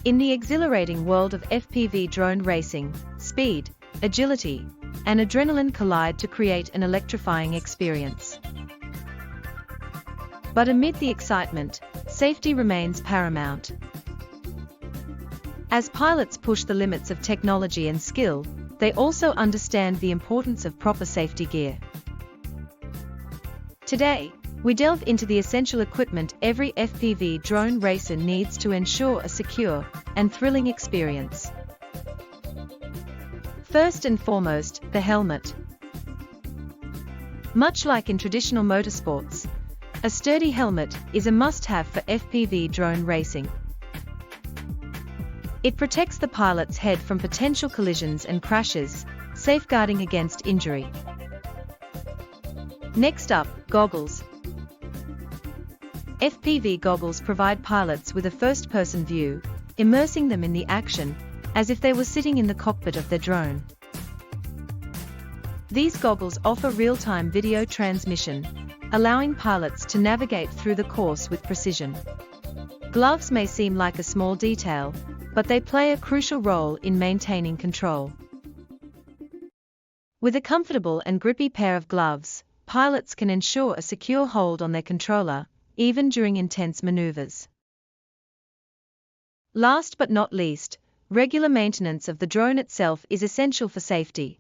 In the exhilarating world of FPV drone racing, speed, agility, and adrenaline collide to create an electrifying experience. But amid the excitement, safety remains paramount. As pilots push the limits of technology and skill, they also understand the importance of proper safety gear. Today, we delve into the essential equipment every FPV drone racer needs to ensure a secure and thrilling experience. First and foremost, the helmet. Much like in traditional motorsports, a sturdy helmet is a must-have for FPV drone racing. It protects the pilot's head from potential collisions and crashes, safeguarding against injury. Next up, goggles. FPV goggles provide pilots with a first-person view, immersing them in the action, as if they were sitting in the cockpit of their drone. These goggles offer real-time video transmission, allowing pilots to navigate through the course with precision. Gloves may seem like a small detail, but they play a crucial role in maintaining control. With a comfortable and grippy pair of gloves, pilots can ensure a secure hold on their controller, even during intense maneuvers. Last but not least, regular maintenance of the drone itself is essential for safety.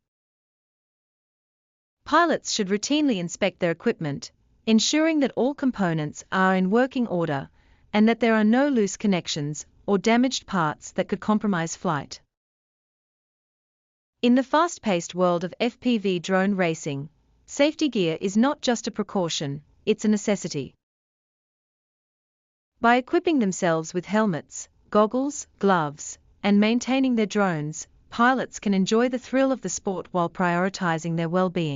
Pilots should routinely inspect their equipment, ensuring that all components are in working order and that there are no loose connections or damaged parts that could compromise flight. In the fast-paced world of FPV drone racing, safety gear is not just a precaution, it's a necessity. By equipping themselves with helmets, goggles, gloves, and maintaining their drones, pilots can enjoy the thrill of the sport while prioritizing their well-being.